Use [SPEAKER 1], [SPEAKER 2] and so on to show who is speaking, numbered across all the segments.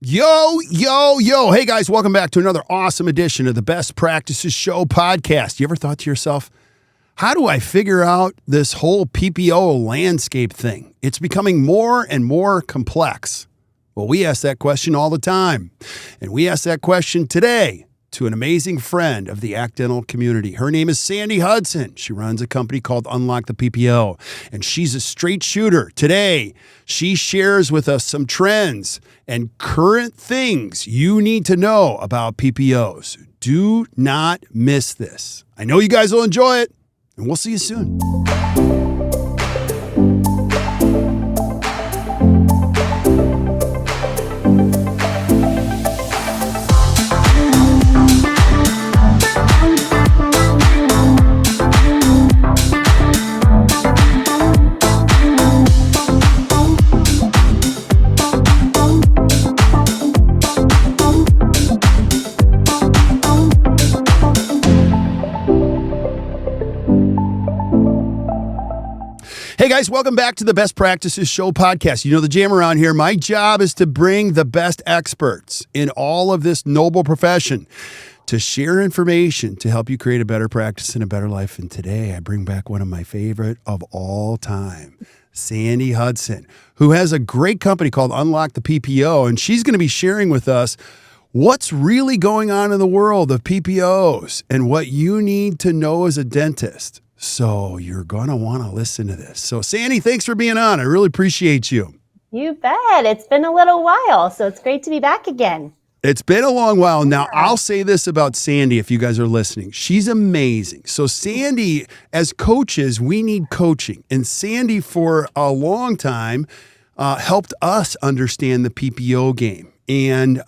[SPEAKER 1] Yo, yo, yo. Hey, guys, welcome back to another awesome edition of the Best Practices Show podcast. You ever thought to yourself, how do I figure out this whole PPO landscape thing? It's becoming more and more complex. Well, we ask that question all the time. And we ask that question today to an amazing friend of the accidental community. Her name is Sandi Hudson. She runs a company called Unlock the PPO, and she's a straight shooter. Today, she shares with us some trends and current things you need to know about PPOs. Do not miss this. I know you guys will enjoy it, and we'll see you soon. Hey guys, welcome back to the Best Practices Show podcast. You know the jam around here. My job is to bring the best experts in all of this noble profession to share information to help you create a better practice and a better life. And today I bring back one of my favorite of all time, Sandi Hudson, who has a great company called Unlock the PPO. And she's going to be sharing with us what's really going on in the world of PPOs and what you need to know as a dentist. So you're going to want to listen to this. So Sandi, thanks for being on. I really appreciate you.
[SPEAKER 2] You bet. It's been a little while, so it's great to be back again.
[SPEAKER 1] It's been a long while. Now, I'll say this about Sandi if you guys are listening. She's amazing. So Sandi, as coaches, we need coaching. And Sandi, for a long time, helped us understand the PPO game. And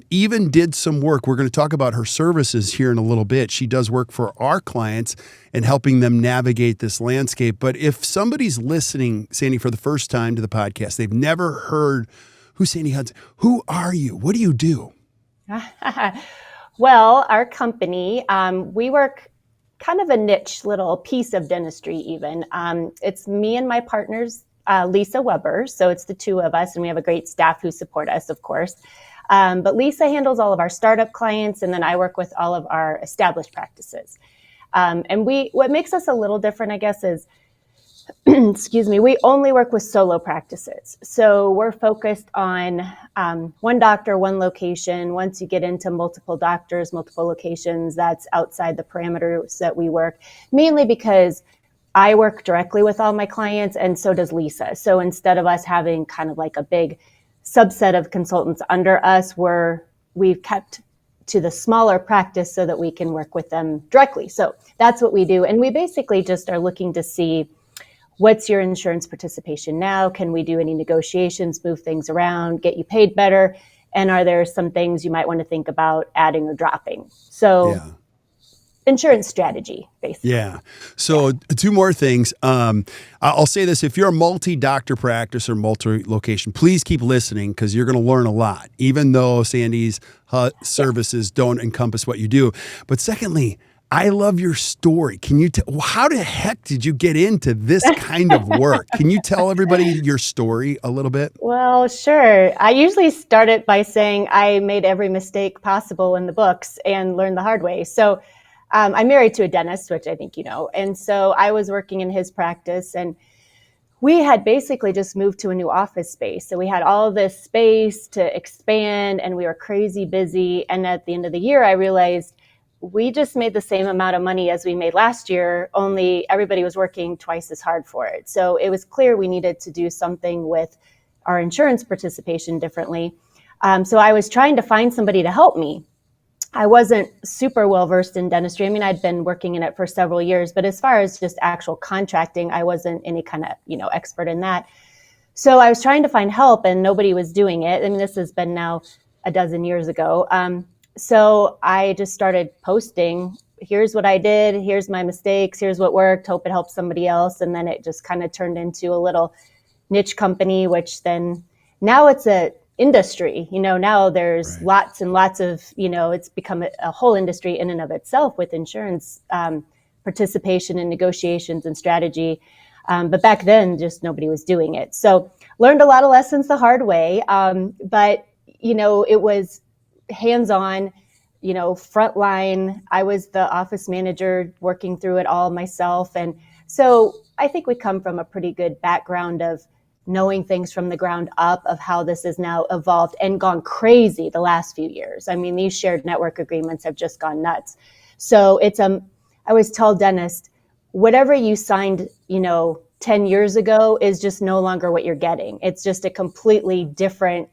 [SPEAKER 1] even did some work. We're going to talk about her services here in a little bit. She does work for our clients and helping them navigate this landscape. But if somebody's listening, Sandi, for the first time to the podcast, they've never heard who's Sandi Hudson. Who are you? What do you do?
[SPEAKER 2] Well, our company, we work kind of a niche little piece of dentistry even. It's me and my partners, Lisa Weber. So it's the two of us, and we have a great staff who support us, of course. But Lisa handles all of our startup clients, and then I work with all of our established practices. And what makes us a little different, I guess, is, excuse me, we only work with solo practices. So we're focused on one doctor, one location. Once you get into multiple doctors, multiple locations, that's outside the parameters that we work, mainly because I work directly with all my clients, and so does Lisa. So instead of us having kind of like a big subset of consultants under us, we've kept to the smaller practice so that we can work with them directly. So that's what we do. And we basically just are looking to see, what's your insurance participation now? Can we do any negotiations, move things around, get you paid better? And are there some things you might want to think about adding or dropping? So yeah. Insurance strategy, basically.
[SPEAKER 1] Yeah. So two more things. I'll say this. If you're a multi-doctor practice or multi-location, please keep listening because you're going to learn a lot, even though Sandi's services don't encompass what you do. But secondly, I love your story. Can you how the heck did you get into this kind of work? Can you tell everybody your story a little bit?
[SPEAKER 2] Well, sure. I usually start it by saying I made every mistake possible in the books and learned the hard way. So I'm married to a dentist, which I think you know. And so I was working in his practice, and we had basically just moved to a new office space. So we had all this space to expand, and we were crazy busy. And at the end of the year, I realized we just made the same amount of money as we made last year, only everybody was working twice as hard for it. So it was clear we needed to do something with our insurance participation differently. So I was trying to find somebody to help me. I wasn't super well versed in dentistry. I mean, I'd been working in it for several years, but as far as just actual contracting, I wasn't any kind of, expert in that. So I was trying to find help, and nobody was doing it. I mean, this has been now a dozen years ago. So I just started posting, here's what I did, here's my mistakes, here's what worked, hope it helps somebody else. And then it just kind of turned into a little niche company, which then now it's a industry. Now there's lots and lots of, it's become a whole industry in and of itself with insurance participation and negotiations and strategy. But back then, just nobody was doing it. So learned a lot of lessons the hard way. But it was hands-on, frontline. I was the office manager working through it all myself. And so I think we come from a pretty good background of knowing things from the ground up of how this has now evolved and gone crazy the last few years. I mean, these shared network agreements have just gone nuts. So I always tell dentists, whatever you signed, 10 years ago is just no longer what you're getting. It's just a completely different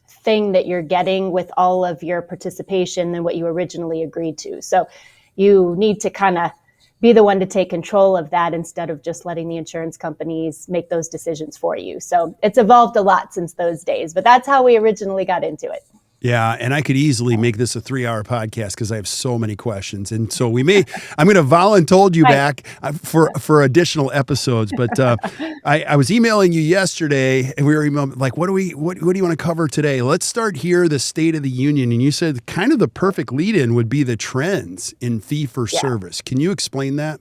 [SPEAKER 2] thing that you're getting with all of your participation than what you originally agreed to. So you need to kind of be the one to take control of that instead of just letting the insurance companies make those decisions for you. So it's evolved a lot since those days, but that's how we originally got into it.
[SPEAKER 1] Yeah, and I could easily make this a 3-hour podcast because I have so many questions. And so I'm going to voluntold you back for additional episodes. But I was emailing you yesterday, and we were emailing, like, what do you want to cover today? Let's start here, the State of the Union. And you said kind of the perfect lead-in would be the trends in fee-for-service. Can you explain that?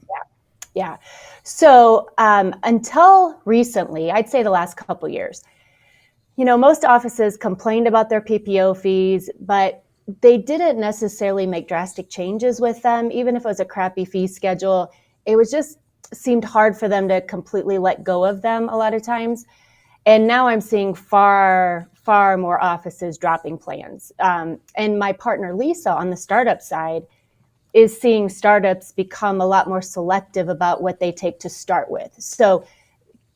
[SPEAKER 2] Yeah. So until recently, I'd say the last couple of years, most offices complained about their PPO fees, but they didn't necessarily make drastic changes with them. Even if it was a crappy fee schedule, it was just seemed hard for them to completely let go of them a lot of times. And now I'm seeing far, far more offices dropping plans. And my partner, Lisa, on the startup side, is seeing startups become a lot more selective about what they take to start with. So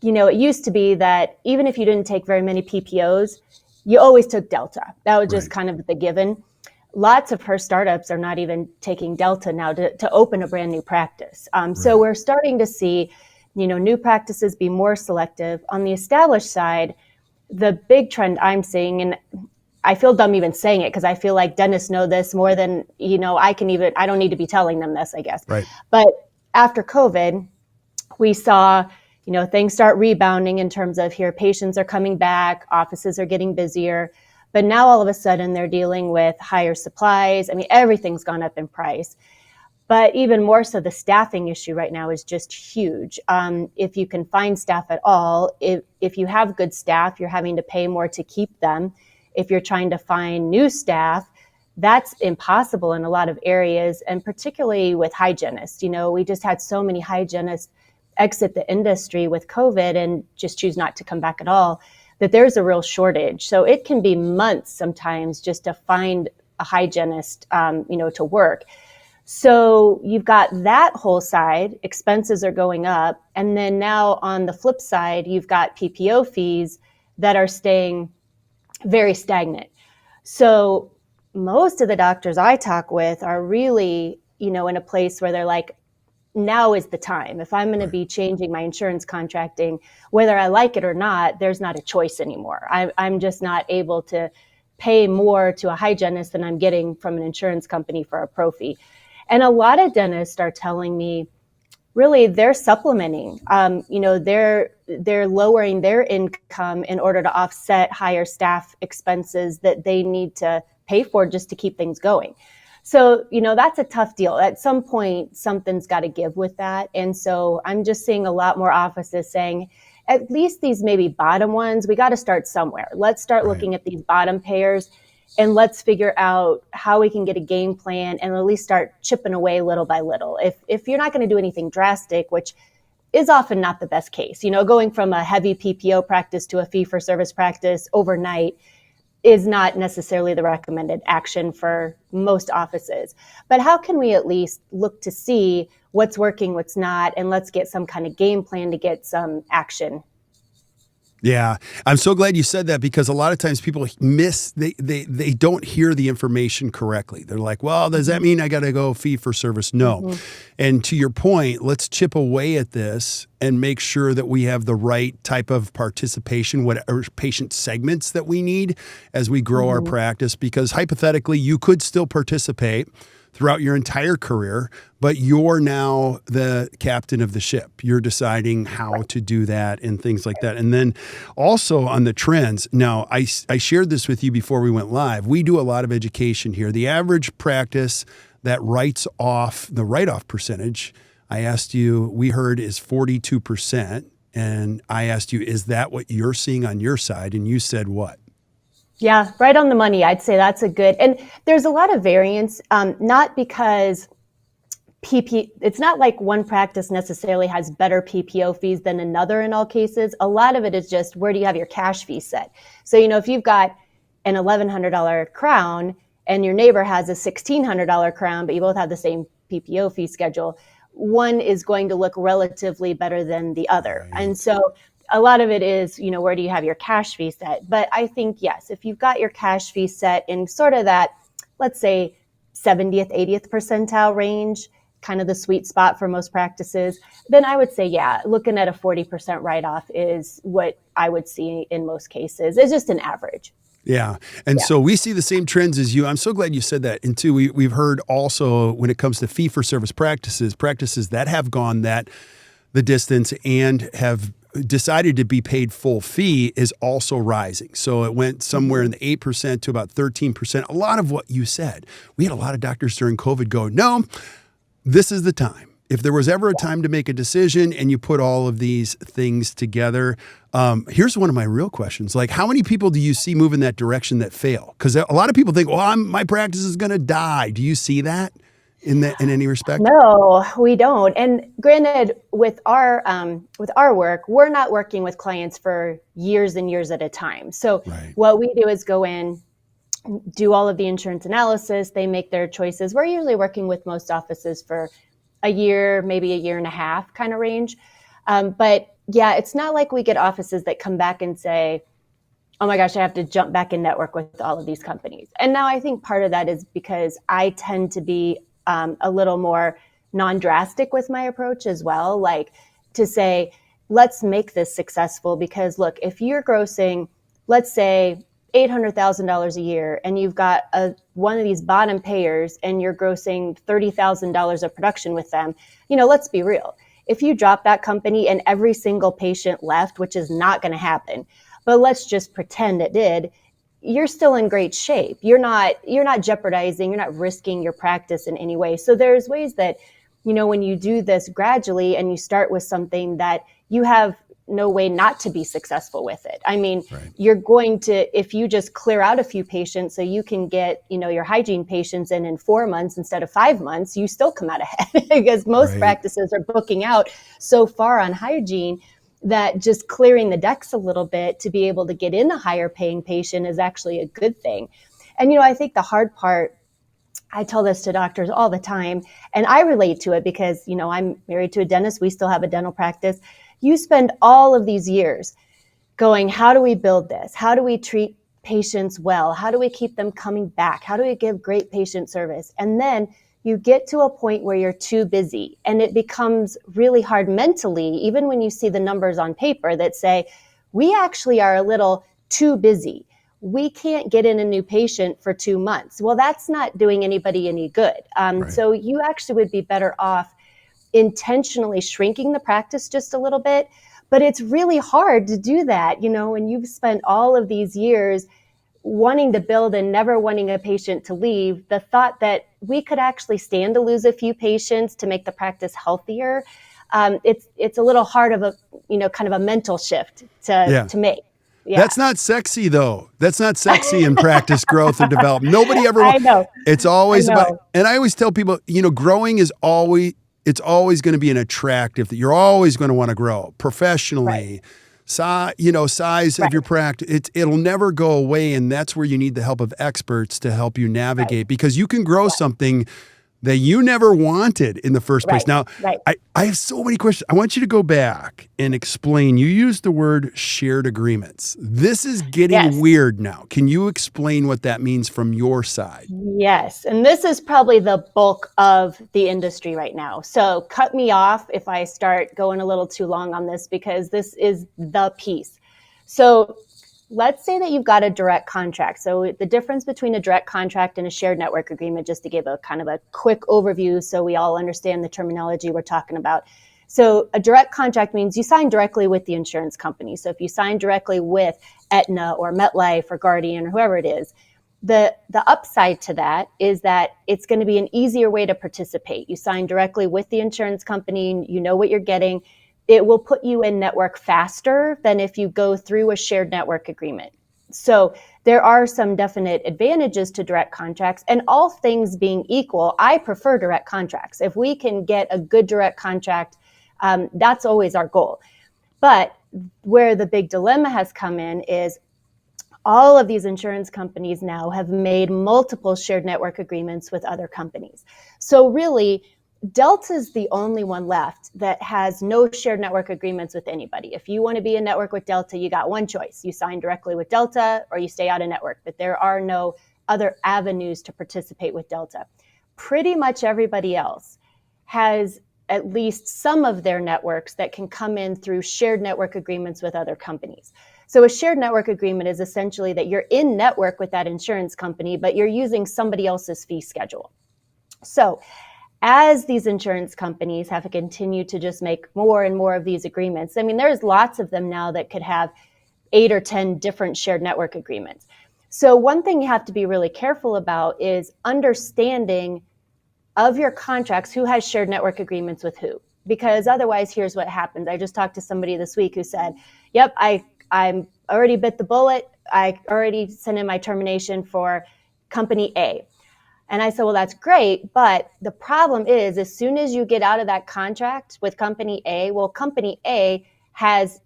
[SPEAKER 2] it used to be that even if you didn't take very many PPOs, you always took Delta. That was just kind of the given. Lots of her startups are not even taking Delta now to open a brand new practice. So we're starting to see, new practices be more selective. On the established side, the big trend I'm seeing, and I feel dumb even saying it because I feel like dentists know this more than, I don't need to be telling them this, I guess.
[SPEAKER 1] Right.
[SPEAKER 2] But after COVID, we saw things start rebounding in terms of here, patients are coming back, offices are getting busier, but now all of a sudden they're dealing with higher supplies. I mean, everything's gone up in price, but even more so, the staffing issue right now is just huge. If you can find staff at all, if you have good staff, you're having to pay more to keep them. If you're trying to find new staff, that's impossible in a lot of areas, and particularly with hygienists. We just had so many hygienists exit the industry with COVID and just choose not to come back at all, that there's a real shortage. So it can be months sometimes just to find a hygienist, to work. So you've got that whole side, expenses are going up. And then now on the flip side, you've got PPO fees that are staying very stagnant. So most of the doctors I talk with are really, in a place where they're like, now is the time. If I'm going to be changing my insurance contracting, whether I like it or not, there's not a choice anymore. I'm just not able to pay more to a hygienist than I'm getting from an insurance company for a pro fee. And a lot of dentists are telling me, really, they're supplementing. They're lowering their income in order to offset higher staff expenses that they need to pay for just to keep things going. So, that's a tough deal. At some point, something's got to give with that. And so I'm just seeing a lot more offices saying, at least these maybe bottom ones, we got to start somewhere. Let's start looking at these bottom payers and let's figure out how we can get a game plan and at least start chipping away little by little. If you're not going to do anything drastic, which is often not the best case, going from a heavy PPO practice to a fee-for-service practice overnight is not necessarily the recommended action for most offices. But how can we at least look to see what's working, what's not, and let's get some kind of game plan to get some action?
[SPEAKER 1] Yeah, I'm so glad you said that because a lot of times people they don't hear the information correctly. They're like, well, does that mean I got to go fee for service? No. Mm-hmm. And to your point, let's chip away at this and make sure that we have the right type of participation, whatever patient segments that we need as we grow our practice, because hypothetically you could still participate throughout your entire career, but you're now the captain of the ship. You're deciding how to do that and things like that. And then also on the trends, now I shared this with you before we went live. We do a lot of education here. The average practice that writes off, the write-off percentage, I asked you, we heard is 42%. And I asked you, is that what you're seeing on your side? And you said what?
[SPEAKER 2] Yeah, right on the money. I'd say that's a good, and there's a lot of variance, not because it's not like one practice necessarily has better PPO fees than another in all cases. A lot of it is just where do you have your cash fee set? So, if you've got an $1,100 crown and your neighbor has a $1,600 crown, but you both have the same PPO fee schedule, one is going to look relatively better than the other.
[SPEAKER 1] Right.
[SPEAKER 2] And so a lot of it is, where do you have your cash fee set? But I think, yes, if you've got your cash fee set in sort of that, let's say 70th, 80th percentile range, kind of the sweet spot for most practices, then I would say, yeah, looking at a 40% write-off is what I would see in most cases. It's just an average.
[SPEAKER 1] Yeah. And so we see the same trends as you. I'm so glad you said that. And two, we've heard also when it comes to fee-for-service practices that have gone the distance and have decided to be paid full fee is also rising. So it went somewhere in the 8% to about 13%. A lot of what you said. We had a lot of doctors during COVID go, no, this is the time. If there was ever a time to make a decision and you put all of these things together, here's one of my real questions. Like, how many people do you see move in that direction that fail? Because a lot of people think, well, my practice is going to die. Do you see that in any respect?
[SPEAKER 2] No, we don't. And granted, with our work, we're not working with clients for years and years at a time. So What we do is go in, do all of the insurance analysis. They make their choices. We're usually working with most offices for a year, maybe a year and a half kind of range. But yeah, it's not like we get offices that come back and say, oh my gosh, I have to jump back and network with all of these companies. And now I think part of that is because I tend to be a little more non-drastic with my approach as well. Like to say, let's make this successful because look, if you're grossing, let's say $800,000 a year and you've got one of these bottom payers and you're grossing $30,000 of production with them, let's be real. If you drop that company and every single patient left, which is not going to happen, but let's just pretend it did, you're still in great shape. You're not jeopardizing, you're not risking your practice in any way. So there's ways that, when you do this gradually and you start with something that you have no way not to be successful with it. I mean, You're going to, if you just clear out a few patients so you can get, your hygiene patients in 4 months instead of 5 months, you still come out ahead because most practices are booking out so far on hygiene that just clearing the decks a little bit to be able to get in a higher paying patient is actually a good thing. And, I think the hard part, I tell this to doctors all the time, and I relate to it because, I'm married to a dentist. We still have a dental practice. You spend all of these years going, how do we build this? How do we treat patients well? How do we keep them coming back? How do we give great patient service? And then you get to a point where you're too busy and it becomes really hard mentally, even when you see the numbers on paper that say, we actually are a little too busy. We can't get in a new patient for 2 months. Well, that's not doing anybody any good. So you actually would be better off intentionally shrinking the practice just a little bit, but it's really hard to do that, when you've spent all of these years wanting to build and never wanting a patient to leave. The thought that we could actually stand to lose a few patients to make the practice healthier, it's a little hard of a, kind of a mental shift to make. Yeah.
[SPEAKER 1] That's not sexy though. That's not sexy in practice growth or development. Nobody ever.
[SPEAKER 2] I know.
[SPEAKER 1] It's always about, and I always tell people, growing is it's always going to be an attractive that you're always going to want to grow professionally, size of your practice. It'll never go away. And that's where you need the help of experts to help you navigate because you can grow something that you never wanted in the first place. Now, I have so many questions. I want you to go back and explain. You used the word shared agreements. This is getting weird now. Can you explain what that means from your side?
[SPEAKER 2] Yes. And this is probably the bulk of the industry right now. So cut me off if I start going a little too long on this because this is the piece. So let's say that you've got a direct contract. So the difference between a direct contract and a shared network agreement, just to give a kind of a quick overview so we all understand the terminology we're talking about. So a direct contract means you sign directly with the insurance company. So if you sign directly with Aetna or MetLife or Guardian or whoever it is, the upside to that is that it's going to be an easier way to participate. You sign directly with the insurance company, you know what you're getting. It will put you in network faster than if you go through a shared network agreement. So there are some definite advantages to direct contracts, and all things being equal, I prefer direct contracts. If we can get a good direct contract, that's always our goal. But where the big dilemma has come in is all of these insurance companies now have made multiple shared network agreements with other companies. So really, Delta's the only one left that has no shared network agreements with anybody. If you want to be in network with Delta, you got one choice. You sign directly with Delta or you stay out of network, but there are no other avenues to participate with Delta. Pretty much everybody else has at least some of their networks that can come in through shared network agreements with other companies. So a shared network agreement is essentially that you're in network with that insurance company, but you're using somebody else's fee schedule. So as these insurance companies have continued to just make more and more of these agreements, I mean, there's lots of them now that could have 8 or 10 different shared network agreements. So one thing you have to be really careful about is understanding of your contracts, who has shared network agreements with who, because otherwise here's what happens. I just talked to somebody this week who said, yep, I'm already bit the bullet. I already sent in my termination for company A. And I said, well, that's great. But the problem is, as soon as you get out of that contract with company A, well, company A has,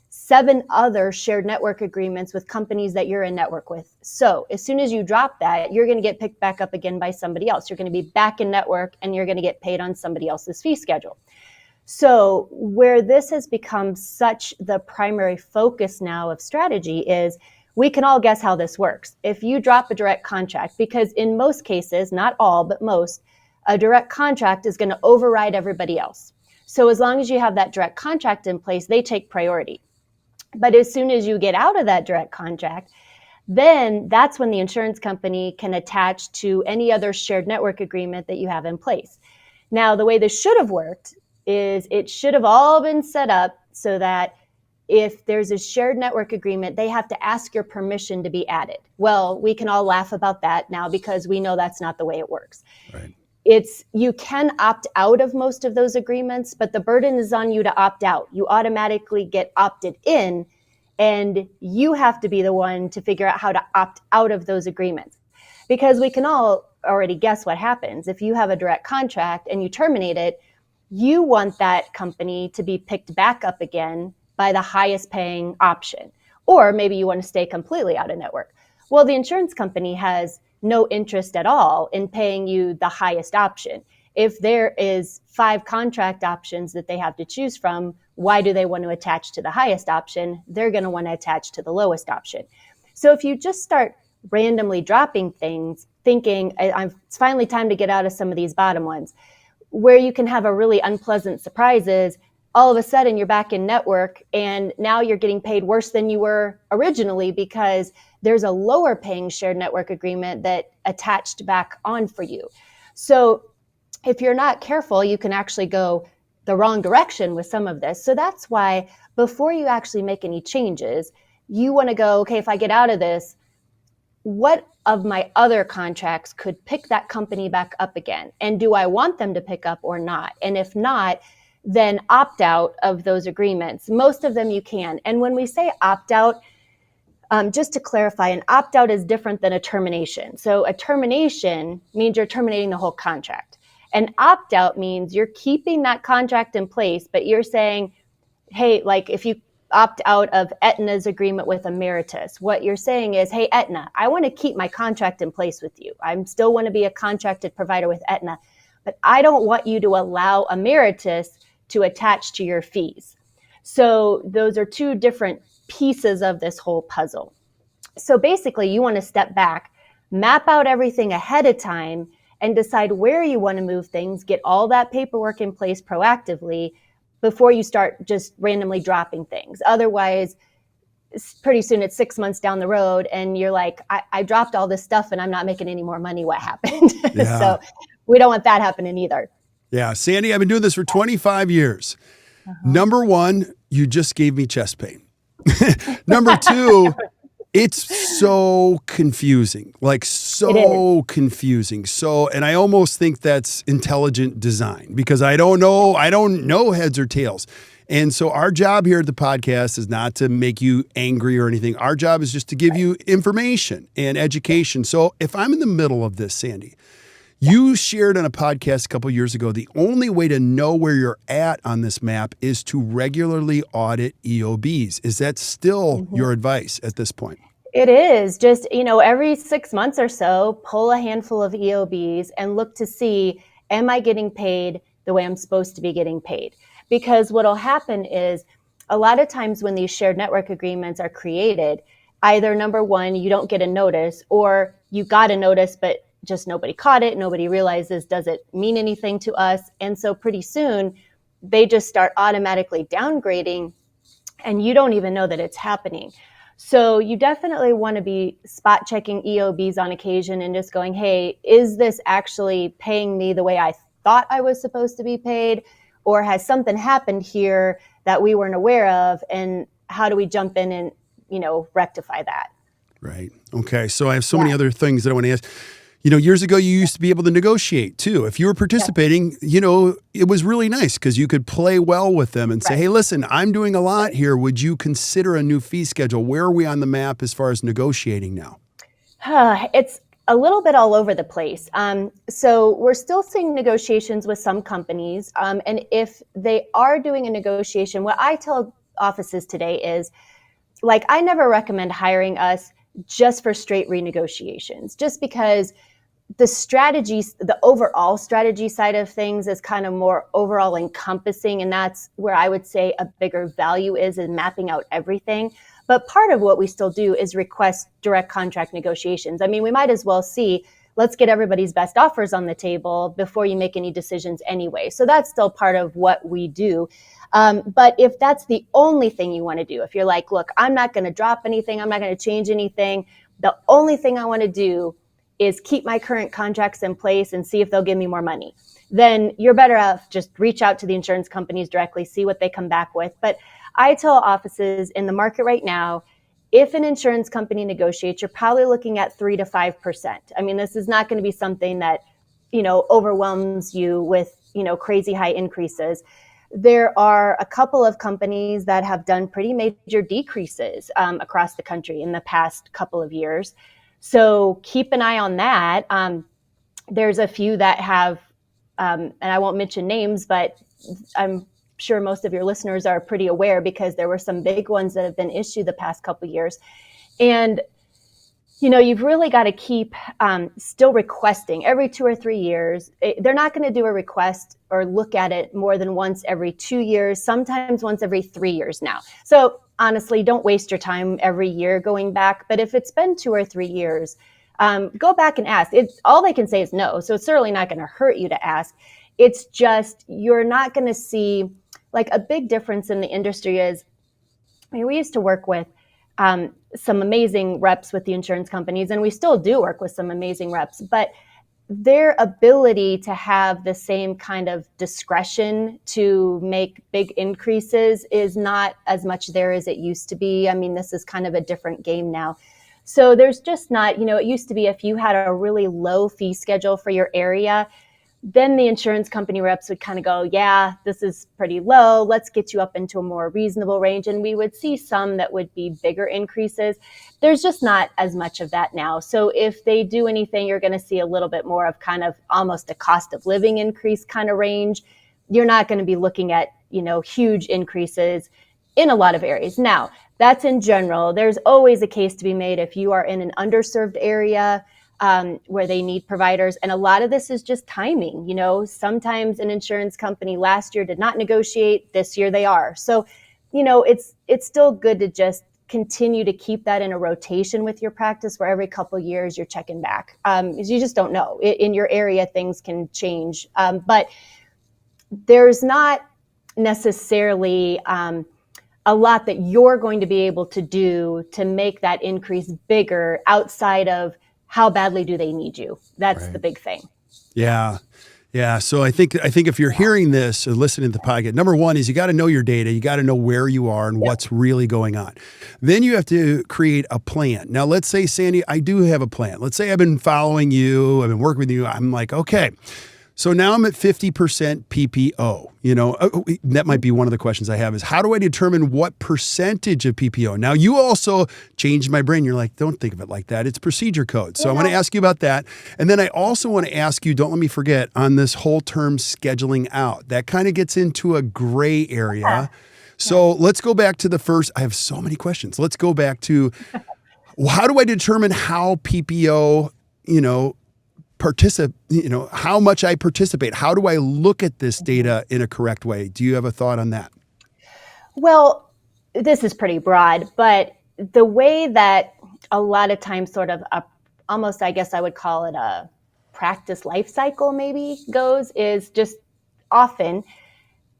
[SPEAKER 2] 7 other shared network agreements with companies that you're in network with. So as soon as you drop that, you're going to get picked back up again by somebody else. You're going to be back in network and you're going to get paid on somebody else's fee schedule. So where this has become such the primary focus now of strategy is we can all guess how this works. If you drop a direct contract, because in most cases, not all, but most, a direct contract is going to override everybody else. So as long as you have that direct contract in place, they take priority. But as soon as you get out of that direct contract, then that's when the insurance company can attach to any other shared network agreement that you have in place. Now, the way this should have worked is it should have all been set up so that if there's a shared network agreement, they have to ask your permission to be added. Well, we can all laugh about that now because we know that's not the way it works.
[SPEAKER 1] Right.
[SPEAKER 2] You can opt out of most of those agreements, but the burden is on you to opt out. You automatically get opted in, and you have to be the one to figure out how to opt out of those agreements. Because we can all already guess what happens. If you have a direct contract and you terminate it, you want that company to be picked back up again by the highest paying option. Or maybe you want to stay completely out of network. Well, the insurance company has no interest at all in paying you the highest option. If there is 5 contract options that they have to choose from, why do they want to attach to the highest option? They're going to want to attach to the lowest option. So if you just start randomly dropping things, thinking it's finally time to get out of some of these bottom ones, where you can have a really unpleasant surprise is all of a sudden you're back in network and now you're getting paid worse than you were originally because there's a lower paying shared network agreement that attached back on for you. So if you're not careful, you can actually go the wrong direction with some of this. So that's why before you actually make any changes, you want to go, okay, if I get out of this, what of my other contracts could pick that company back up again? And do I want them to pick up or not? And if not, then opt out of those agreements. Most of them you can. And when we say opt out, just to clarify, an opt out is different than a termination. So a termination means you're terminating the whole contract. An opt out means you're keeping that contract in place, but you're saying, hey, like if you opt out of Aetna's agreement with Emeritus, what you're saying is, hey, Aetna, I want to keep my contract in place with you. I still want to be a contracted provider with Aetna, but I don't want you to allow Emeritus to attach to your fees. So those are 2 different pieces of this whole puzzle. So basically, you want to step back, map out everything ahead of time, and decide where you want to move things, get all that paperwork in place proactively before you start just randomly dropping things. Otherwise, pretty soon it's 6 months down the road and you're like, I dropped all this stuff and I'm not making any more money. What happened?
[SPEAKER 1] Yeah.
[SPEAKER 2] So we don't want that happening either.
[SPEAKER 1] Yeah. Sandi, I've been doing this for 25 years. Number 1, you just gave me chest pain. Number 2, it's so confusing, like so confusing. So, and I almost think that's intelligent design because I don't know heads or tails. And so our job here at the podcast is not to make you angry or anything. Our job is just to give you information and education. So if I'm in the middle of this, Sandi, you shared on a podcast a couple of years ago, the only way to know where you're at on this map is to regularly audit EOBs. Is that still your advice at this point?
[SPEAKER 2] It is. Just, every 6 months or so, pull a handful of EOBs and look to see, am I getting paid the way I'm supposed to be getting paid? Because what'll happen is a lot of times when these shared network agreements are created, either number one, you don't get a notice, or you got a notice, but just nobody caught it. Nobody realizes, does it mean anything to us? And so pretty soon they just start automatically downgrading and you don't even know that it's happening. So you definitely want to be spot checking EOBs on occasion and just going, hey, is this actually paying me the way I thought I was supposed to be paid? Or has something happened here that we weren't aware of? And how do we jump in and, rectify that?
[SPEAKER 1] Right. Okay. So I have so many other things that I want to ask. Years ago, you used to be able to negotiate too. If you were participating, it was really nice because you could play well with them and say, hey, listen, I'm doing a lot here. Would you consider a new fee schedule? Where are we on the map as far as negotiating now?
[SPEAKER 2] It's a little bit all over the place. So we're still seeing negotiations with some companies. And if they are doing a negotiation, what I tell offices today is, I never recommend hiring us just for straight renegotiations, just because the strategies, the overall strategy side of things is kind of more overall encompassing. And that's where I would say a bigger value is in mapping out everything. But part of what we still do is request direct contract negotiations. I mean, we might as well see, let's get everybody's best offers on the table before you make any decisions anyway. So that's still part of what we do. But if that's the only thing you want to do, if you're like, look, I'm not going to drop anything, I'm not going to change anything, the only thing I want to do is keep my current contracts in place and see if they'll give me more money, then you're better off just reach out to the insurance companies directly, see what they come back with. But I tell offices in the market right now, if an insurance company negotiates, you're probably looking at 3 to 5%. I mean, this is not going to be something that, overwhelms you with, crazy high increases. There are a couple of companies that have done pretty major decreases across the country in the past couple of years. So keep an eye on that. There's a few that have, and I won't mention names, but I'm sure most of your listeners are pretty aware because there were some big ones that have been issued the past couple of years. And, you've really got to keep still requesting every 2 or 3 years. They're not going to do a request or look at it more than once every 2 years, sometimes once every 3 years now. So honestly, don't waste your time every year going back. But if it's been 2 or 3 years, go back and ask. All they can say is no. So it's certainly not going to hurt you to ask. It's just, you're not going to see a big difference in the industry is, we used to work with some amazing reps with the insurance companies, and we still do work with some amazing reps, but their ability to have the same kind of discretion to make big increases is not as much there as it used to be. I mean, this is kind of a different game now. So there's just not, it used to be if you had a really low fee schedule for your area, then the insurance company reps would kind of go, yeah, this is pretty low. Let's get you up into a more reasonable range. And we would see some that would be bigger increases. There's just not as much of that now. So if they do anything, you're going to see a little bit more of kind of almost a cost of living increase kind of range. You're not going to be looking at, huge increases in a lot of areas. Now, that's in general. There's always a case to be made if you are in an underserved area, where they need providers. And a lot of this is just timing. Sometimes an insurance company last year did not negotiate, this year they are. So, it's still good to just continue to keep that in a rotation with your practice where every couple of years you're checking back. You just don't know. In your area, things can change. But there's not necessarily a lot that you're going to be able to do to make that increase bigger outside of how badly do they need you? That's the big thing.
[SPEAKER 1] Yeah. Yeah. So I think if you're hearing this or listening to the podcast, number one is you got to know your data. You got to know where you are and what's really going on. Then you have to create a plan. Now, let's say, Sandi, I do have a plan. Let's say I've been following you. I've been working with you. I'm like, okay, So now I'm at 50% PPO. You know, that might be one of the questions I have is how do I determine what percentage of PPO? Now you also changed my brain. You're like, don't think of it like that. It's procedure code. So I want to ask you about that. And then I also want to ask you, don't let me forget, on this whole term scheduling out. That kind of gets into a gray area. Yeah. So let's go back to the first. I have so many questions. Let's go back to how do I determine how PPO, how much I participate? How do I look at this data in a correct way? Do you have a thought on that?
[SPEAKER 2] Well, this is pretty broad, but the way that a lot of times sort of almost, I guess I would call it a practice life cycle maybe goes is just often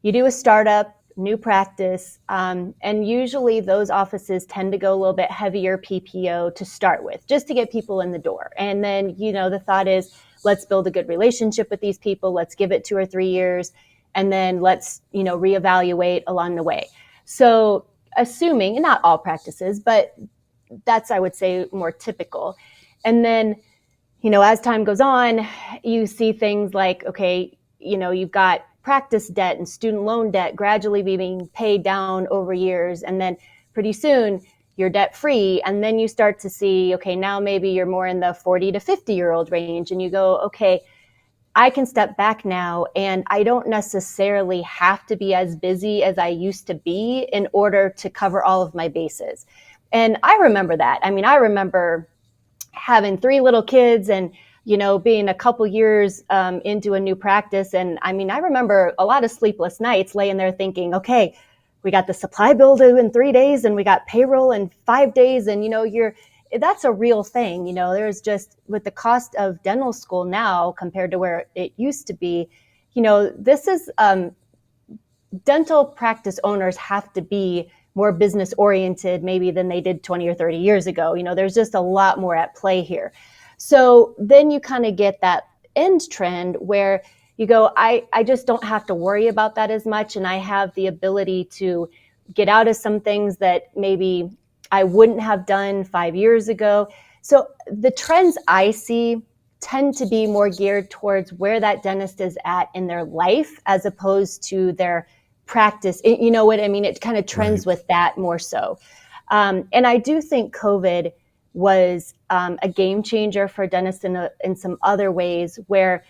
[SPEAKER 2] you do a startup, new practice, and usually those offices tend to go a little bit heavier PPO to start with, just to get people in the door. And then, the thought is, let's build a good relationship with these people. Let's give it 2 or 3 years, and then let's, reevaluate along the way. So assuming, and not all practices, but that's, I would say, more typical. And then, as time goes on, you see things like, okay, you've got practice debt and student loan debt gradually being paid down over years. And then pretty soon you're debt free. And then you start to see, okay, now maybe you're more in the 40 to 50-year-old range. And you go, okay, I can step back now and I don't necessarily have to be as busy as I used to be in order to cover all of my bases. And I remember that. I mean, I remember having 3 little kids and being a couple years into a new practice. And I mean, I remember a lot of sleepless nights laying there thinking, okay, we got the supply bill due in 3 days and we got payroll in 5 days. And, that's a real thing. There's just with the cost of dental school now compared to where it used to be, this is dental practice owners have to be more business oriented maybe than they did 20 or 30 years ago. There's just a lot more at play here. So then you kind of get that end trend where you go, I just don't have to worry about that as much. And I have the ability to get out of some things that maybe I wouldn't have done 5 years ago. So the trends I see tend to be more geared towards where that dentist is at in their life as opposed to their practice. You know what I mean? It kind of trends with that more so. And I do think COVID was a game changer for dentists in some other ways where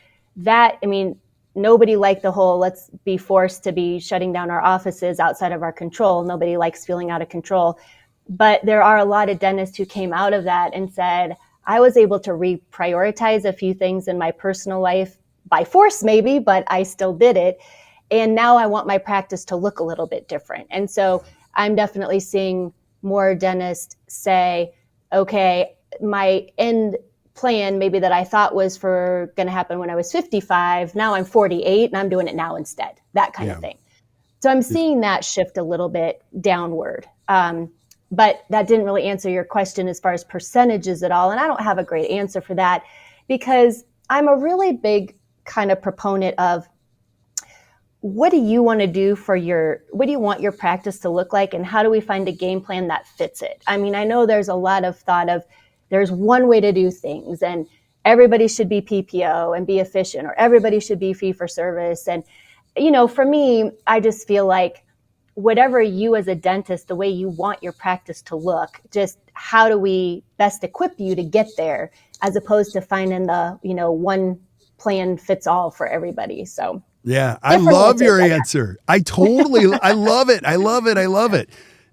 [SPEAKER 2] nobody liked the whole let's be forced to be shutting down our offices outside of our control. Nobody likes feeling out of control. But there are a lot of dentists who came out of that and said, I was able to reprioritize a few things in my personal life by force maybe, but I still did it. And now I want my practice to look a little bit different. And so I'm definitely seeing more dentists say, okay, my end plan maybe that I thought was going to happen when I was 55, now I'm 48 and I'm doing it now instead, that kind of thing. So I'm seeing that shift a little bit downward. But that didn't really answer your question as far as percentages at all. And I don't have a great answer for that because I'm a really big kind of proponent of what do you want to do what do you want your practice to look like? And how do we find a game plan that fits it? I mean, I know there's a lot of thought of there's one way to do things and everybody should be PPO and be efficient or everybody should be fee for service. And, for me, I just feel like whatever you as a dentist, the way you want your practice to look, just how do we best equip you to get there as opposed to finding the, one plan fits all for everybody. So.
[SPEAKER 1] Yeah, I love your answer. I love it. I love it.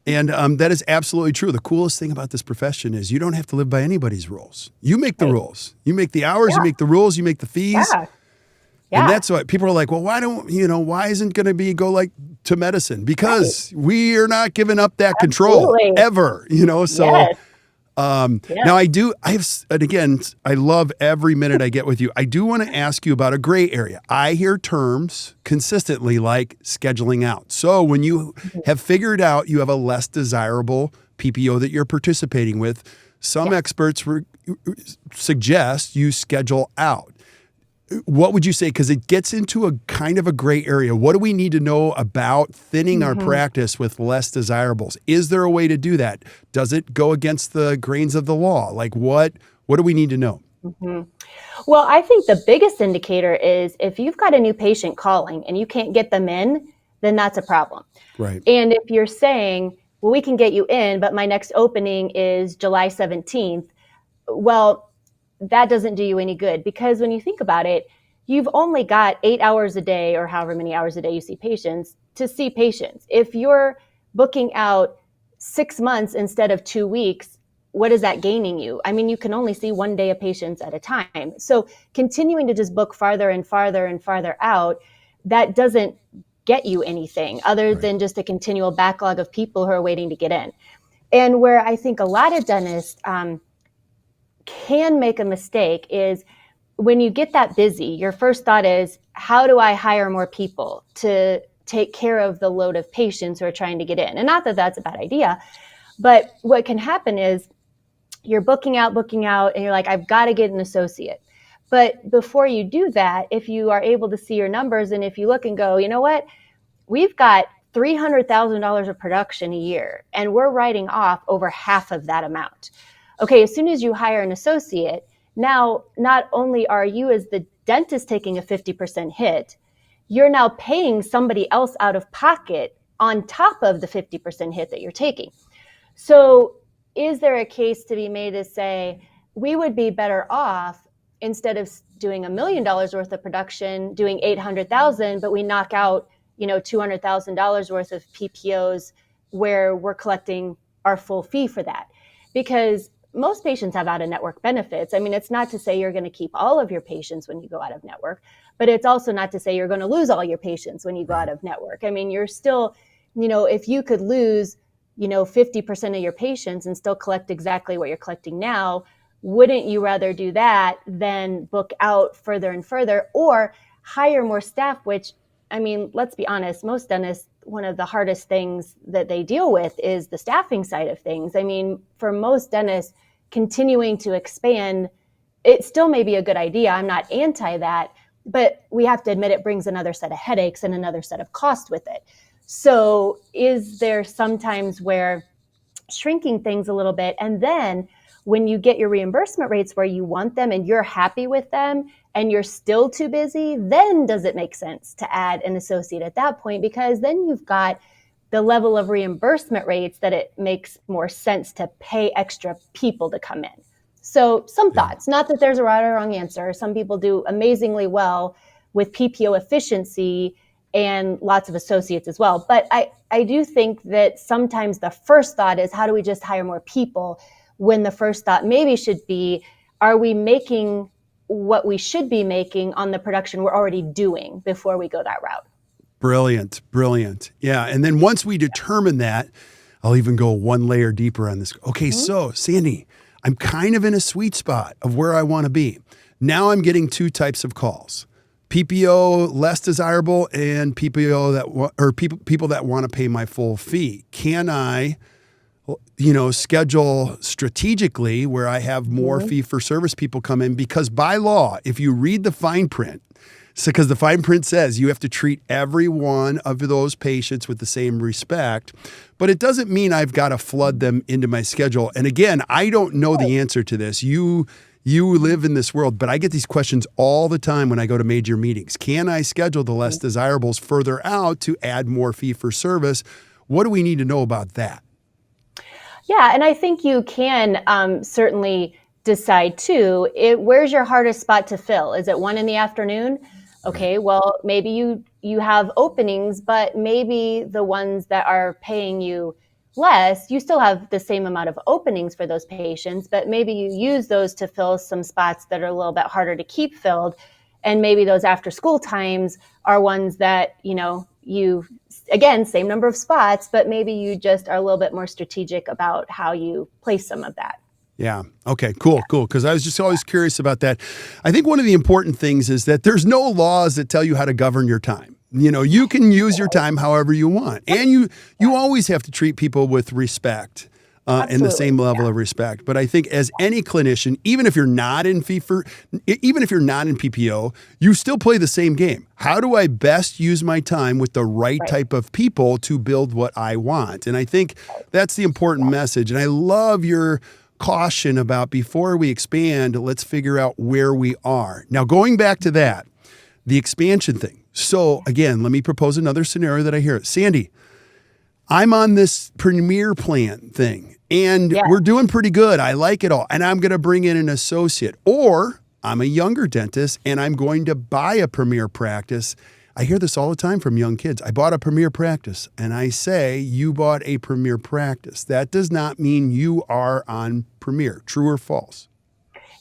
[SPEAKER 1] And that is absolutely true. The coolest thing about this profession is you don't have to live by anybody's rules. You make the rules. You make the hours, you make the rules, you make the fees. Yeah. And that's why people are like, well, why isn't going to be go like to medicine? Because we are not giving up that control ever, so.
[SPEAKER 2] Yes.
[SPEAKER 1] Now and again, I love every minute I get with you. I do want to ask you about a gray area. I hear terms consistently like scheduling out. So when you have figured out you have a less desirable PPO that you're participating with, some experts suggest you schedule out. What would you say? Because it gets into a kind of a gray area. What do we need to know about thinning our practice with less desirables? Is there a way to do that? Does it go against the grains of the law? Like what do we need to know?
[SPEAKER 2] Mhm. Well, I think the biggest indicator is if you've got a new patient calling and you can't get them in, then that's a problem.
[SPEAKER 1] Right.
[SPEAKER 2] And if you're saying, well, we can get you in, but my next opening is July 17th, well, that doesn't do you any good, because when you think about it, you've only got 8 hours a day or however many hours a day you see patients to see patients. If you're booking out 6 months instead of 2 weeks, what is that gaining you? I mean, you can only see one day of patients at a time. So continuing to just book farther and farther and farther out, that doesn't get you anything other
[SPEAKER 1] Right.
[SPEAKER 2] than just a continual backlog of people who are waiting to get in. And where I think a lot of dentists can make a mistake is when you get that busy, your first thought is, how do I hire more people to take care of the load of patients who are trying to get in? And not that that's a bad idea, but what can happen is you're booking out, and you're like, I've got to get an associate. But before you do that, if you are able to see your numbers and if you look and go, you know what, we've got $300,000 of production a year and we're writing off over half of that amount. Okay, as soon as you hire an associate, now not only are you as the dentist taking a 50% hit, you're now paying somebody else out of pocket on top of the 50% hit that you're taking. So is there a case to be made to say we would be better off, instead of doing $1 million worth of production, doing 800,000, but we knock out, $200,000 worth of PPOs where we're collecting our full fee for that? Because most patients have out-of-network benefits. I mean, it's not to say you're going to keep all of your patients when you go out of network, but it's also not to say you're going to lose all your patients when you go out of network. I mean, you're still, if you could lose 50% of your patients and still collect exactly what you're collecting now, wouldn't you rather do that than book out further and further or hire more staff? Which, I mean, let's be honest, most dentists, one of the hardest things that they deal with is the staffing side of things. I mean, for most dentists, continuing to expand, it still may be a good idea. I'm not anti that, but we have to admit it brings another set of headaches and another set of cost with it. So is there sometimes where shrinking things a little bit, and then when you get your reimbursement rates where you want them and you're happy with them and you're still too busy, then does it make sense to add an associate at that point? Because then you've got the level of reimbursement rates that it makes more sense to pay extra people to come in. So some thoughts, not that there's a right or wrong answer. Some people do amazingly well with PPO efficiency and lots of associates as well. But I do think that sometimes the first thought is, how do we just hire more people? When the first thought maybe should be, are we making what we should be making on the production we're already doing before we go that route?
[SPEAKER 1] Brilliant. Brilliant. Yeah. And then once we determine that, I'll even go one layer deeper on this. Okay. So Sandi, I'm kind of in a sweet spot of where I want to be. Now I'm getting two types of calls: PPO less desirable and PPO people that want to pay my full fee. Can I, schedule strategically where I have more fee for service people come in? Because by law, if you read the fine print, because the fine print says you have to treat every one of those patients with the same respect, but it doesn't mean I've got to flood them into my schedule. And again, I don't know the answer to this. You live in this world, but I get these questions all the time when I go to major meetings. Can I schedule the less desirables further out to add more fee for service? What do we need to know about that?
[SPEAKER 2] Yeah, and I think you can certainly decide too, where's your hardest spot to fill? Is it 1 p.m? Okay, well, maybe you have openings, but maybe the ones that are paying you less, you still have the same amount of openings for those patients, but maybe you use those to fill some spots that are a little bit harder to keep filled. And maybe those after school times are ones that, you, again, same number of spots, but maybe you just are a little bit more strategic about how you place some of that.
[SPEAKER 1] Yeah. Okay, cool. Because I was just always curious about that. I think one of the important things is that there's no laws that tell you how to govern your time. You can use your time however you want. And you always have to treat people with respect and the same level of respect. But I think as any clinician, even if you're not in PPO, you still play the same game. How do I best use my time with the right type of people to build what I want? And I think that's the important message. And I love your caution about before we expand, let's figure out where we are. Now, going back to that, the expansion thing. So again, let me propose another scenario that I hear. Sandi, I'm on this Premier plan thing and we're doing pretty good. I like it all. And I'm going to bring in an associate, or I'm a younger dentist and I'm going to buy a Premier practice. I hear this all the time from young kids. I bought a Premier practice, and I say, you bought a Premier practice. That does not mean you are on Premier. True or false?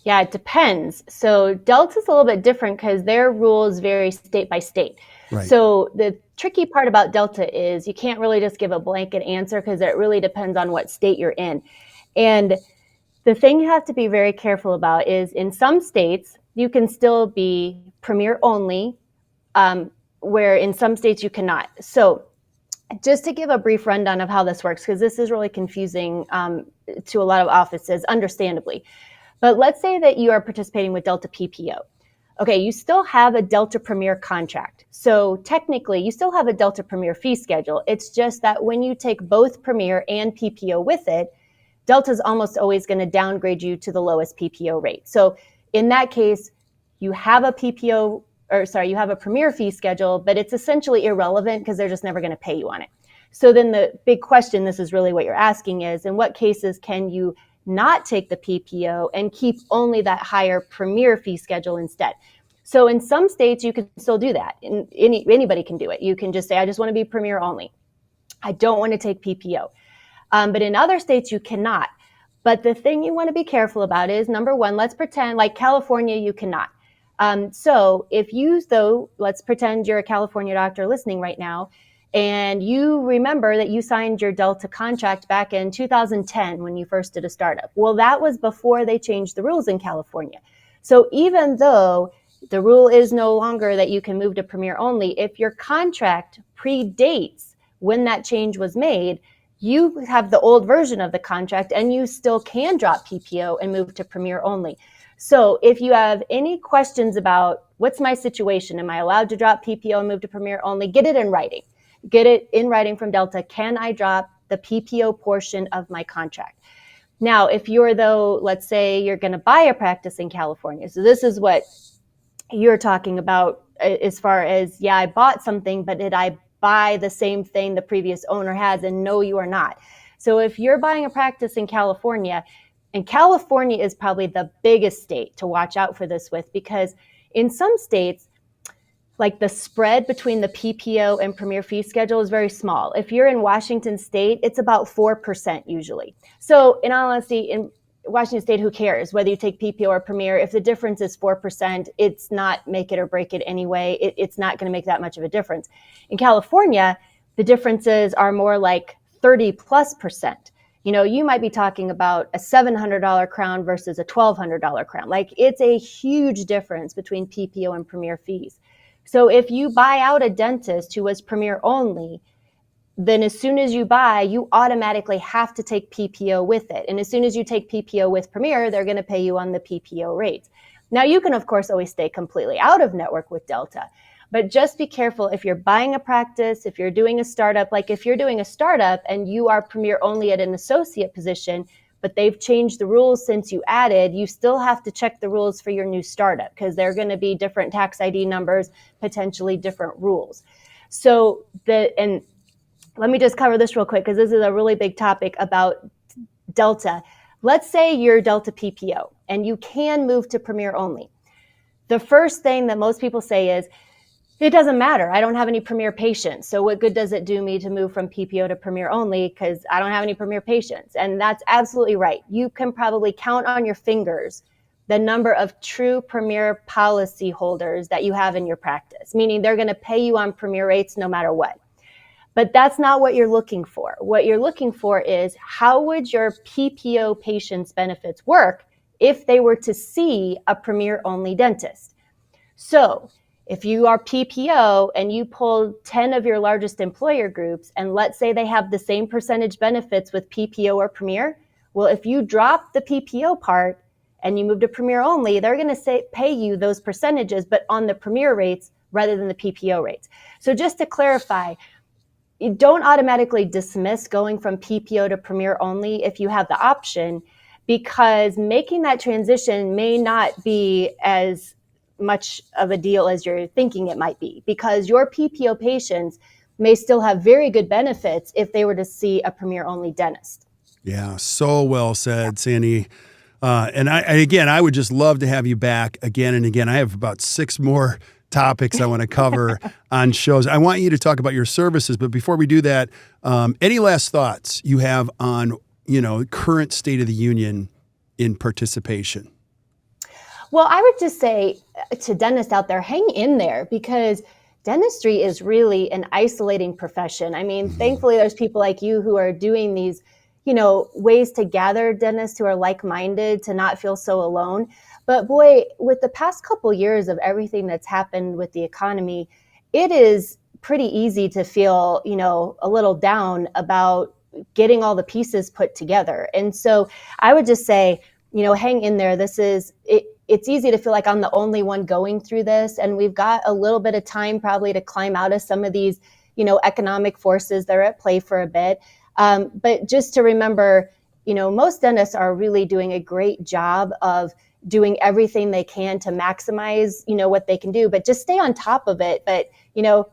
[SPEAKER 2] Yeah, it depends. So Delta's a little bit different because their rules vary state by state. Right. So the tricky part about Delta is you can't really just give a blanket answer because it really depends on what state you're in. And the thing you have to be very careful about is in some states, you can still be Premier only, where in some states you cannot. So just to give a brief rundown of how this works, because this is really confusing to a lot of offices, understandably. But let's say that you are participating with Delta PPO. Okay, you still have a Delta Premier contract. So technically, you still have a Delta Premier fee schedule. It's just that when you take both Premier and PPO with it, Delta's almost always going to downgrade you to the lowest PPO rate. So in that case, you have a you have a Premier fee schedule, but it's essentially irrelevant because they're just never going to pay you on it. So then the big question, this is really what you're asking, is in what cases can you not take the PPO and keep only that higher Premier fee schedule instead? So in some states, you can still do that. Anybody can do it. You can just say, I just want to be Premier only. I don't want to take PPO. But in other states, you cannot. But the thing you want to be careful about is, number one, let's pretend like California, you cannot. So if you, though, let's pretend you're a California doctor listening right now, and you remember that you signed your Delta contract back in 2010 when you first did a startup. Well, that was before they changed the rules in California. So even though the rule is no longer that you can move to Premier only, if your contract predates when that change was made, you have the old version of the contract and you still can drop PPO and move to Premier only. So if you have any questions about what's my situation, am I allowed to drop PPO and move to Premier only, get it in writing. Get it in writing from Delta. Can I drop the PPO portion of my contract? Now, if you're, though, let's say you're going to buy a practice in California. So this is what you're talking about as far as, yeah, I bought something, but did I buy the same thing the previous owner has? And no, you are not. So if you're buying a practice in California, and California is probably the biggest state to watch out for this with, because in some states, like the spread between the PPO and Premier fee schedule is very small. If you're in Washington State, it's about 4% usually. So in all honesty, in Washington State, who cares whether you take PPO or Premier? If the difference is 4%, it's not make it or break it anyway. It's not going to make that much of a difference. In California, the differences are more like 30+%. You know, you might be talking about a $700 crown versus a $1,200 crown. Like, it's a huge difference between PPO and Premier fees. So if you buy out a dentist who was Premier only, then as soon as you buy, you automatically have to take PPO with it. And as soon as you take PPO with Premier, they're going to pay you on the PPO rates. Now, you can, of course, always stay completely out of network with Delta. But just be careful if you're buying a practice, if you're doing a startup, like if you're doing a startup and you are Premier only at an associate position, but they've changed the rules since you added, you still have to check the rules for your new startup because they're going to be different tax ID numbers, potentially different rules. So and let me just cover this real quick because this is a really big topic about Delta. Let's say you're Delta PPO and you can move to Premier only. The first thing that most people say is, it doesn't matter. I don't have any Premier patients. So what good does it do me to move from PPO to Premier only because I don't have any Premier patients? And that's absolutely right. You can probably count on your fingers the number of true Premier policy holders that you have in your practice, meaning they're going to pay you on Premier rates no matter what. But that's not what you're looking for. What you're looking for is how would your PPO patients' benefits work if they were to see a Premier only dentist? So if you are PPO and you pull 10 of your largest employer groups, and let's say they have the same percentage benefits with PPO or Premier, well, if you drop the PPO part and you move to Premier only, they're going to pay you those percentages, but on the Premier rates rather than the PPO rates. So just to clarify, you don't automatically dismiss going from PPO to Premier only if you have the option, because making that transition may not be as much of a deal as you're thinking it might be, because your PPO patients may still have very good benefits if they were to see a Premier only dentist.
[SPEAKER 1] Yeah, so well said, Sandi. And I would just love to have you back again and again. I have about 6 more topics I want to cover on shows. I want you to talk about your services, but before we do that, any last thoughts you have on, current state of the union in participation?
[SPEAKER 2] Well, I would just say to dentists out there, hang in there, because dentistry is really an isolating profession. I mean, thankfully, there's people like you who are doing these, ways to gather dentists who are like-minded to not feel so alone. But boy, with the past couple years of everything that's happened with the economy, it is pretty easy to feel, a little down about getting all the pieces put together. And so I would just say, hang in there. It's easy to feel like I'm the only one going through this. And we've got a little bit of time probably to climb out of some of these, economic forces that are at play for a bit. But just to remember, most dentists are really doing a great job of doing everything they can to maximize, what they can do, but just stay on top of it. But,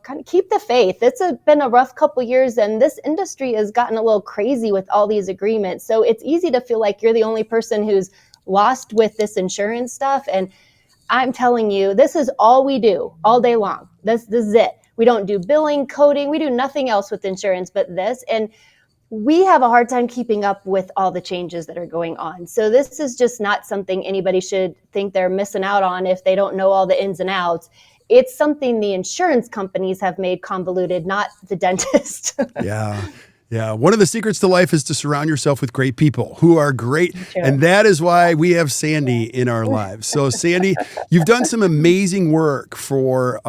[SPEAKER 2] kind of keep the faith. It's been a rough couple years, and this industry has gotten a little crazy with all these agreements. So it's easy to feel like you're the only person who's lost with this insurance stuff. And I'm telling you, this is all we do all day long. This is it. We don't do billing, coding. We do nothing else with insurance but this. And we have a hard time keeping up with all the changes that are going on. So this is just not something anybody should think they're missing out on if they don't know all the ins and outs. It's something the insurance companies have made convoluted, not the dentist.
[SPEAKER 1] Yeah. One of the secrets to life is to surround yourself with great people who are great.
[SPEAKER 2] Sure.
[SPEAKER 1] And that is why we have Sandi in our lives. So Sandi, you've done some amazing work for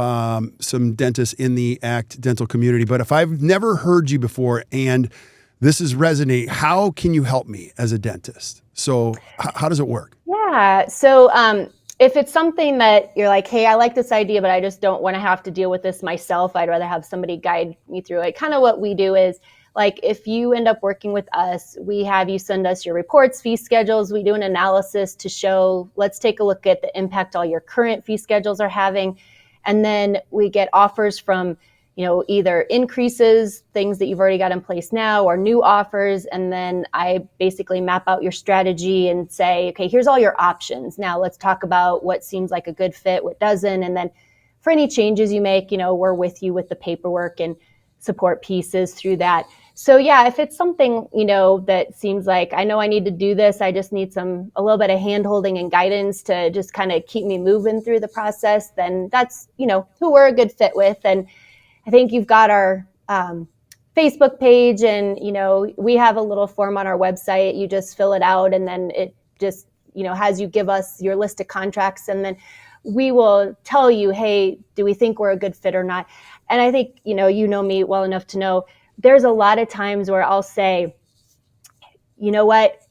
[SPEAKER 1] some dentists in the ACT dental community. But if I've never heard you before and this is resonating, how can you help me as a dentist? So how does it work?
[SPEAKER 2] Yeah. So if it's something that you're like, hey, I like this idea, but I just don't want to have to deal with this myself, I'd rather have somebody guide me through it. Kind of what we do is, like, if you end up working with us, we have you send us your reports, fee schedules. We do an analysis to show, let's take a look at the impact all your current fee schedules are having. And then we get offers from, either increases, things that you've already got in place now, or new offers. And then I basically map out your strategy and say, okay, here's all your options. Now let's talk about what seems like a good fit, what doesn't. And then for any changes you make, we're with you with the paperwork and support pieces through that. So yeah, if it's something, that seems like, I know I need to do this, I just need a little bit of hand holding and guidance to just kind of keep me moving through the process, then that's, who we're a good fit with. And I think you've got our Facebook page, and, we have a little form on our website. You just fill it out, and then it just, has you give us your list of contracts, and then we will tell you, hey, do we think we're a good fit or not? And I think, you know me well enough to know there's a lot of times where I'll say, you know what,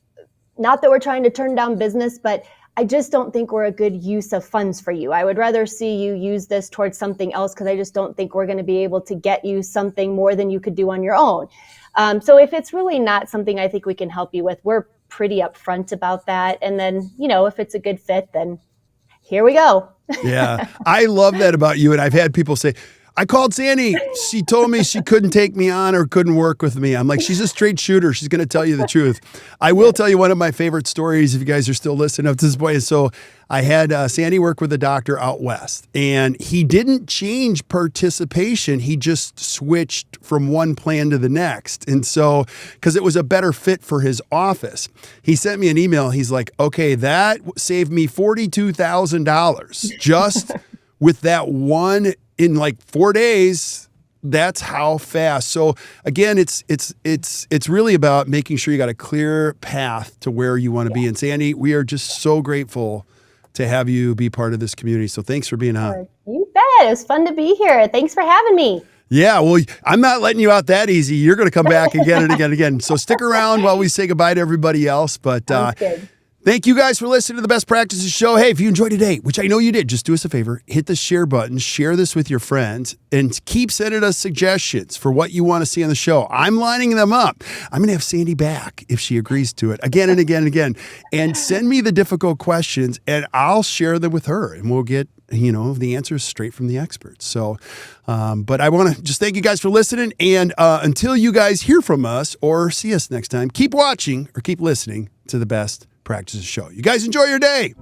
[SPEAKER 2] not that we're trying to turn down business, but I just don't think we're a good use of funds for you. I would rather see you use this towards something else, because I just don't think we're going to be able to get you something more than you could do on your own. So if it's really not something I think we can help you with, we're pretty upfront about that. And then, if it's a good fit, then here we go.
[SPEAKER 1] Yeah, I love that about you. And I've had people say, I called Sandi. She told me she couldn't take me on or couldn't work with me. I'm like, she's a straight shooter. She's going to tell you the truth. I will tell you one of my favorite stories, if you guys are still listening up to this point. So I had Sandi work with a doctor out west, and he didn't change participation. He just switched from one plan to the next. And so, because it was a better fit for his office, he sent me an email. He's like, okay, that saved me $42,000 just with that one. In like 4 days. That's how fast. So again, it's really about making sure you got a clear path to where you want to be. And Sandi, we are just so grateful to have you be part of this community. So thanks for being on.
[SPEAKER 2] You bet. It was fun to be here. Thanks for having me.
[SPEAKER 1] Yeah, well, I'm not letting you out that easy. You're going to come back again and again and again. So stick around while we say goodbye to everybody else. But Thank you guys for listening to the Best Practices Show. Hey, if you enjoyed today, which I know you did, just do us a favor, hit the share button, share this with your friends, and keep sending us suggestions for what you want to see on the show. I'm lining them up. I'm going to have Sandi back if she agrees to it again and again and again. And send me the difficult questions, and I'll share them with her, and we'll get the answers straight from the experts. So, but I want to just thank you guys for listening. And until you guys hear from us or see us next time, keep watching or keep listening to the Best Practices Show. You guys enjoy your day.